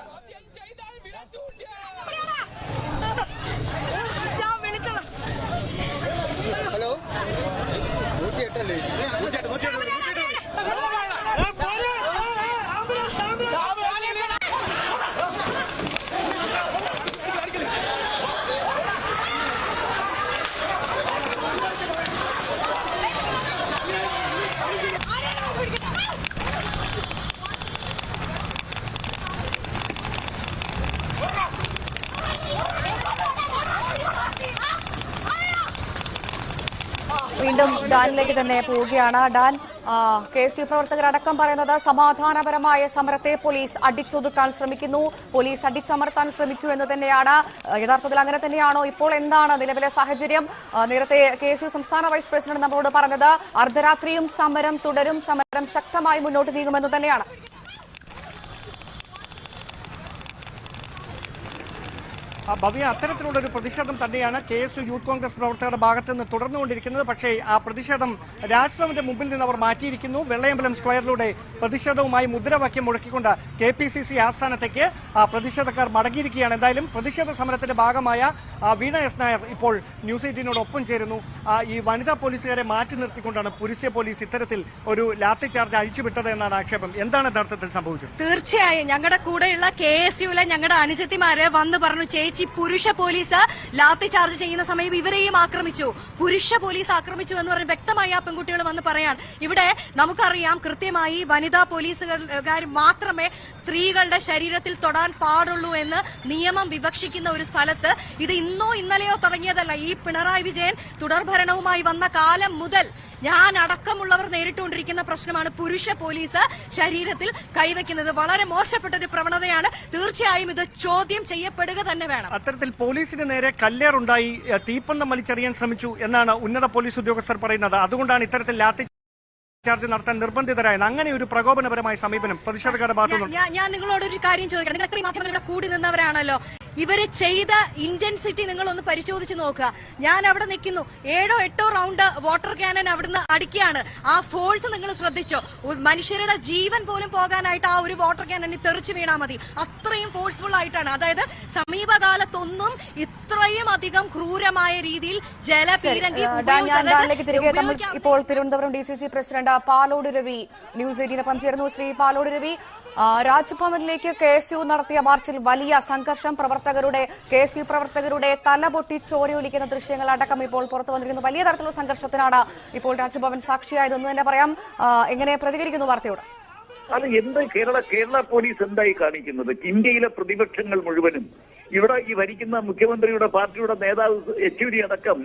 Speaker 1: വീണ്ടും ഡാനിലേക്ക് തന്നെ പോവുകയാണ്. ഡാൻ, KSU പ്രവർത്തകരടക്കം പറയുന്നത് സമാധാനപരമായ സമരത്തെ പോലീസ് അടിച്ചൊതുക്കാൻ ശ്രമിക്കുന്നു, പോലീസ് അടിച്ചമർത്താൻ ശ്രമിച്ചു എന്ന് തന്നെയാണ്. യഥാർത്ഥത്തിൽ അങ്ങനെ തന്നെയാണോ? ഇപ്പോൾ എന്താണ് നിലവിലെ സാഹചര്യം? നേരത്തെ KSU സംസ്ഥാന വൈസ് പ്രസിഡന്റ് നമ്മളോട് പറഞ്ഞത് അർദ്ധരാത്രിയും സമരം തുടരും, സമരം ശക്തമായി മുന്നോട്ട് നീങ്ങുമെന്ന് തന്നെയാണ്.
Speaker 4: ഭവ്യ, അത്തരത്തിലുള്ള ഒരു പ്രതിഷേധം തന്നെയാണ് KSU യൂത്ത് കോൺഗ്രസ് പ്രവർത്തകരുടെ ഭാഗത്ത് നിന്ന് തുടർന്നുകൊണ്ടിരിക്കുന്നത്. പക്ഷേ ആ പ്രതിഷേധം രാജ്ഭവന്റെ മുമ്പിൽ നിന്ന് അവർ മാറ്റിയിരിക്കുന്നു. വെള്ളയമ്പലം സ്ക്വയറിലൂടെ പ്രതിഷേധവുമായി മുദ്രാവാക്യം മുഴക്കിക്കൊണ്ട് KPCC ആസ്ഥാനത്തേക്ക് പ്രതിഷേധക്കാർ മടങ്ങിയിരിക്കുകയാണ്. എന്തായാലും പ്രതിഷേധ സമരത്തിന്റെ ഭാഗമായ വീണ എസ് നായർ ഇപ്പോൾ ന്യൂസ് 18നോടൊപ്പം ചേരുന്നു. ഈ വനിതാ പോലീസുകാരെ മാറ്റി നിർത്തിക്കൊണ്ടാണ് പുരുഷ പോലീസ് ഇത്തരത്തിൽ ഒരു ലാത്തി ചാർജ് അഴിച്ചുവിട്ടത് എന്നാണ് ആക്ഷേപം. എന്താണ് യഥാർത്ഥത്തിൽ സംഭവിച്ചത്?
Speaker 8: തീർച്ചയായും ഞങ്ങളുടെ കൂടെയുള്ള KSUലെ ഞങ്ങളുടെ അനുജത്തിമാര് വന്ന് പറഞ്ഞു, ചേച്ചി പുരുഷ പോലീസ് ലാത്തി ചാർജ് ചെയ്യുന്ന സമയം ഇവരെയും ആക്രമിച്ചു, പുരുഷ പോലീസ് ആക്രമിച്ചു എന്ന് പറഞ്ഞ് വ്യക്തമായി ആ പെൺകുട്ടികൾ വന്ന് പറയാൻ. ഇവിടെ നമുക്കറിയാം കൃത്യമായി വനിതാ പോലീസുകാർ മാത്രമേ സ്ത്രീകളുടെ ശരീരത്തിൽ തൊടാൻ പാടുള്ളൂ എന്ന് നിയമം വിവക്ഷിക്കുന്ന ഒരു സ്ഥലത്ത് ഇത് ഇന്നോ ഇന്നലെയോ തുടങ്ങിയതല്ല. ഈ പിണറായി വിജയൻ തുടർഭരണവുമായി വന്ന കാലം മുതൽ ഞാൻ അടക്കമുള്ളവർ നേരിട്ടുകൊണ്ടിരിക്കുന്ന പ്രശ്നമാണ് പുരുഷ പോലീസ് ശരീരത്തിൽ കൈവയ്ക്കുന്നത്. വളരെ മോശപ്പെട്ട ഒരു പ്രവണതയാണ്. തീർച്ചയായും ഇത് ചോദ്യം ചെയ്യപ്പെടുക തന്നെ വേണം.
Speaker 4: അത്തരത്തിൽ പോലീസിന് നേരെ കല്ലേറുണ്ടായി, തീപ്പന്തം വലിച്ചെറിയാൻ ശ്രമിച്ചു എന്നാണ് ഉന്നത പോലീസ് ഉദ്യോഗസ്ഥർ പറയുന്നത്. അതുകൊണ്ടാണ് ഇത്തരത്തിൽ ലാത്തി ചാർജ് നടത്താൻ നിർബന്ധിതരായത്. അങ്ങനെ ഒരു പ്രകോപനപരമായ സമീപനം പ്രതിഷേധക്കാരുടെ ഭാഗത്തുനിന്ന്.
Speaker 8: ഞാൻ നിങ്ങളോട് ഒരു കാര്യം ചോദിക്കണം. നിങ്ങൾ ഇത്രയും മാധ്യമങ്ങൾ ഇവിടെ കൂടി നിന്നവരാണല്ലോ. ഇവര് ചെയ്ത ഇന്റൻസിറ്റി നിങ്ങളൊന്ന് പരിശോധിച്ച് നോക്കുക. ഞാൻ അവിടെ നിൽക്കുന്നു, 7 8 റൗണ്ട് വാട്ടർ ക്യാനൻ അവിടുന്ന് അടിക്കുകയാണ്. ആ ഫോഴ്സ് നിങ്ങൾ ശ്രദ്ധിച്ചോ? മനുഷ്യരുടെ ജീവൻ പോലും പോകാനായിട്ട് ആ ഒരു വാട്ടർ ക്യാനന് തെറിച്ചു വീണാൽ മതി. അത്രയും ഫോഴ്സ്ഫുൾ ആയിട്ടാണ്. അതായത് സമീപകാലത്തൊന്നും ഇത്രയും അധികം ക്രൂരമായ രീതിയിൽ ജലപീരങ്കി
Speaker 1: ഇപ്പോൾ Thiruvananthapuram DCC president Palode Ravi news 18 ചേർന്നു. ശ്രീ പാലോട് രവി, രാജ്ഭവനിലേക്ക് KSU നടത്തിയ മാർച്ചിൽ വലിയ സംഘർഷം, KSU പ്രവർത്തകരുടെ തലപൊട്ടി ചോരയൊലിക്കുന്ന ദൃശ്യങ്ങൾ അടക്കം ഇപ്പോൾ പുറത്തു വന്നിരിക്കുന്നു. വലിയ തരത്തിലുള്ള സംഘർഷത്തിനാണ് ഇപ്പോൾ രാജ്ഭവൻ സാക്ഷിയായതെന്ന് തന്നെ പറയാം. എങ്ങനെ പ്രതികരിക്കുന്നു വാർത്തയോട്?
Speaker 3: അത് എന്താ കേരള പോലീസ് എന്തായി കാണിക്കുന്നത്? ഇന്ത്യയിലെ പ്രതിപക്ഷങ്ങൾ മുഴുവനും ഇവിടെ ഈ ഭരിക്കുന്ന മുഖ്യമന്ത്രിയുടെ പാർട്ടിയുടെ നേതാവ് YECURI അടക്കം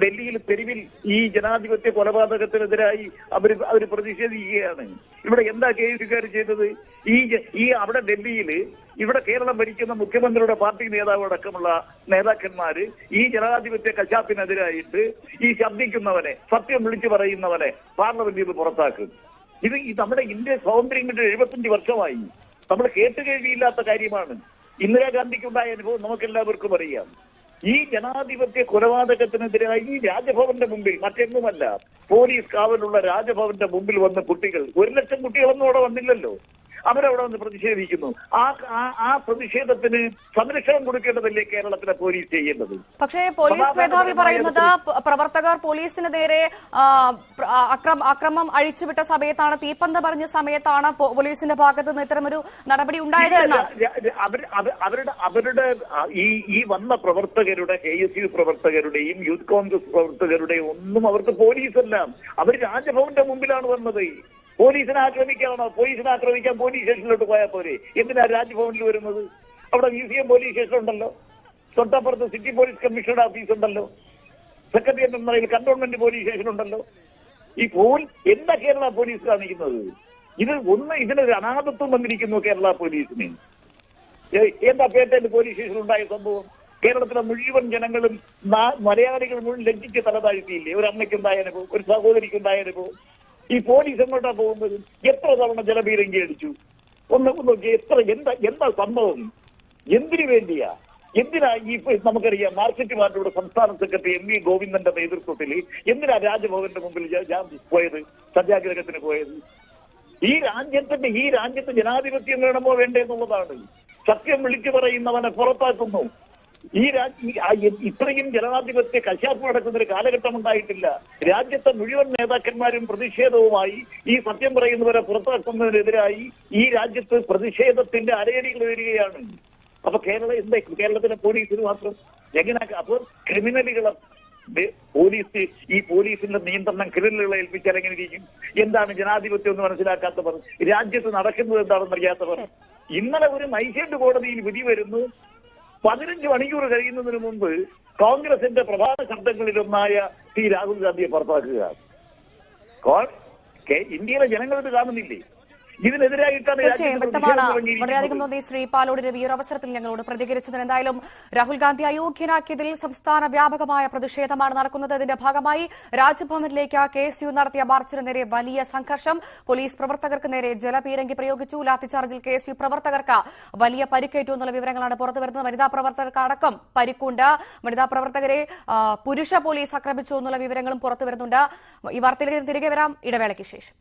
Speaker 3: ഡൽഹിയിൽ തെരുവിൽ ഈ ജനാധിപത്യ കൊലപാതകത്തിനെതിരായി അവർ പ്രതിഷേധിക്കുകയാണ്. ഇവിടെ എന്താ KSUകാർ ചെയ്തത്? ഈ അവിടെ ഡൽഹിയിൽ ഇവിടെ കേരളം ഭരിക്കുന്ന മുഖ്യമന്ത്രിയുടെ പാർട്ടി നേതാവ് അടക്കമുള്ള നേതാക്കന്മാര് ഈ ജനാധിപത്യ കശാപ്പിനെതിരായിട്ട് ഈ ശബ്ദിക്കുന്നവനെ, സത്യം വിളിച്ചു പറയുന്നവനെ പാർലമെന്റിൽ നിന്ന് പുറത്താക്കും. ഇത് നമ്മുടെ ഇന്ത്യ സ്വാതന്ത്ര്യം കിട്ടി 75 വർഷമായി. നമ്മൾ കേട്ടുകേൾവിയില്ലാത്ത കാര്യമാണ്. ഇന്ദിരാഗാന്ധിക്കുണ്ടായ അനുഭവം നമുക്കെല്ലാവർക്കും അറിയാം. ഈ ജനാധിപത്യ കൊലപാതകത്തിനെതിരായി ഈ രാജ്ഭവന്റെ മുമ്പിൽ, മറ്റെങ്ങുമല്ല, പോലീസ് കാവലുള്ള രാജ്ഭവന്റെ മുമ്പിൽ വന്ന കുട്ടികൾ, 1 ലക്ഷം കുട്ടികളൊന്നും അവിടെ വന്നില്ലല്ലോ, അവരവിടെ വന്ന് പ്രതിഷേധിക്കുന്നു. ആ പ്രതിഷേധത്തിന് സംരക്ഷണം കൊടുക്കേണ്ടതല്ലേ കേരളത്തിലെ പോലീസ് ചെയ്യേണ്ടത്?
Speaker 1: പക്ഷേ പോലീസ് മേധാവി പറയുന്നത് പ്രവർത്തകർ പോലീസിന് നേരെ അക്രമം അഴിച്ചുവിട്ട സമയത്താണ്, തീപ്പന്തം പറഞ്ഞ സമയത്താണ് പോലീസിന്റെ ഭാഗത്ത് നിന്ന് ഇത്തരമൊരു നടപടി ഉണ്ടായത് എന്നാണ്.
Speaker 3: അവരുടെ ഈ വന്ന പ്രവർത്തകരുടെ, KSU പ്രവർത്തകരുടെയും യൂത്ത് കോൺഗ്രസ് പ്രവർത്തകരുടെയും ഒന്നും അവർക്ക് പോലീസല്ല. അവർ രാജ്ഭവന്റെ മുമ്പിലാണ് വന്നത്. പോലീസിനെ ആക്രമിക്കാണോ? പോലീസിനെ ആക്രമിക്കാൻ പോലീസ് സ്റ്റേഷനിലോട്ട് പോയാൽ പോരെ? എന്തിനാ രാജ്ഭവനിൽ വരുന്നത്? അവിടെ മ്യൂസിയം പോലീസ് സ്റ്റേഷൻ ഉണ്ടല്ലോ, തൊട്ടപ്പുറത്ത് സിറ്റി പോലീസ് കമ്മീഷണറുടെ ഓഫീസ് ഉണ്ടല്ലോ, സെക്രട്ടേറിയറ്റ് എന്നതിൽ കന്റോൺമെന്റ് പോലീസ് സ്റ്റേഷൻ ഉണ്ടല്ലോ. എന്താ കേരള പോലീസ് കാണിക്കുന്നത്? ഇതിനൊരു അനാഥത്വം വന്നിരിക്കുന്നു കേരള പോലീസിന്. എന്താ പേട്ടയിൽ പോലീസ് സ്റ്റേഷൻ ഉണ്ടായ സംഭവം? കേരളത്തിലെ മുഴുവൻ ജനങ്ങളും, മലയാളികൾ മുഴുവൻ ലജ്ജിച്ച് തലതാഴ്ത്തിയില്ലേ? ഒരു അമ്മയ്ക്കുണ്ടായ അനുഭവം, ഒരു സഹോദരിക്കുണ്ടായ അനുഭവം. ഈ പോലീസ് എങ്ങോട്ടാ പോകുന്നത്? എത്ര തവണ ജലപീരങ്കി അടിച്ചു? ഒന്ന് നോക്കി, എന്താ സംഭവം? എന്തിനു വേണ്ടിയാ? എന്തിനാ നമുക്കറിയാം മാർക്കറ്റ് പാർട്ടിയുടെ സംസ്ഥാന സെക്രട്ടറി MV ഗോവിന്ദന്റെ നേതൃത്വത്തിൽ എന്തിനാ രാജ്ഭവന്റെ മുമ്പിൽ പോയത്, സത്യാഗ്രഹത്തിന് പോയത്? ഈ രാജ്യത്ത് ജനാധിപത്യം വേണമോ വേണ്ടേ എന്നുള്ളതാണ്. സത്യം വിളിച്ചു പറയുന്നവനെ പുറത്താക്കുന്നു. ഇത്രയും ജനാധിപത്യ കശാപ്പ് നടക്കുന്ന ഒരു കാലഘട്ടം ഉണ്ടായിട്ടില്ല. രാജ്യത്തെ മുഴുവൻ നേതാക്കന്മാരും പ്രതിഷേധവുമായി ഈ സത്യം പറയുന്നവരെ പുറത്താക്കുന്നതിനെതിരായി ഈ രാജ്യത്ത് പ്രതിഷേധത്തിന്റെ അരയടികൾ വരികയാണ്. അപ്പൊ കേരളത്തിലെ പോലീസിന് മാത്രം എങ്ങനെ? അപ്പോൾ ക്രിമിനലുകളെ പോലീസിന്റെ നിയന്ത്രണം ക്രിമിനലുകളെ ഏൽപ്പിച്ചാൽ എങ്ങനെ ഇരിക്കും? എന്താണ് ജനാധിപത്യം എന്ന് മനസ്സിലാക്കാത്തവർ, രാജ്യത്ത് നടക്കുന്നത് എന്താണെന്ന് അറിയാത്തവർ. ഇന്നലെ ഒരു മജിസ്ട്രേറ്റ് കോടതിയിൽ വിധി വരുന്നു. 15 മണിക്കൂർ കഴിയുന്നതിന് മുമ്പ് കോൺഗ്രസിന്റെ പ്രധാന ശബ്ദങ്ങളിലൊന്നായ രാഹുൽ ഗാന്ധിയെ പുറത്താക്കുക. ഇന്ത്യയിലെ ജനങ്ങളിത് കാണുന്നില്ലേ? ഇതിനെതിരായിട്ടാണ്
Speaker 1: തീർച്ചയായും വ്യക്തമാണ്. വളരെയധികം നന്ദി ശ്രീ പാലോട് രവി. ഒരു അവസരത്തിൽ ഞങ്ങളോട് പ്രതികരിച്ചതിന്. എന്തായാലും രാഹുൽ ഗാന്ധി അയോഗ്യനാക്കിയതിൽ സംസ്ഥാന വ്യാപകമായ പ്രതിഷേധമാണ് നടക്കുന്നത്. ഇതിന്റെ ഭാഗമായി രാജ്ഭവനിലേക്ക് KSU നടത്തിയ മാർച്ചിന് നേരെ വലിയ സംഘർഷം. പോലീസ് പ്രവർത്തകർക്ക് നേരെ ജലപീരങ്കി പ്രയോഗിച്ചു. ലാത്തിചാർജിൽ KSU പ്രവർത്തകർക്ക് വലിയ പരിക്കേറ്റു എന്നുള്ള വിവരങ്ങളാണ് പുറത്തുവരുന്നത്. വനിതാ പ്രവർത്തകർക്ക് അടക്കം പരിക്കുണ്ട്. വനിതാ പ്രവർത്തകരെ പുരുഷ പോലീസ് ആക്രമിച്ചു എന്നുള്ള വിവരങ്ങളും പുറത്തുവരുന്നുണ്ട്. ഈ വാർത്തയിലേക്ക് തിരികെ വരാം ഇടവേളയ്ക്ക് ശേഷം.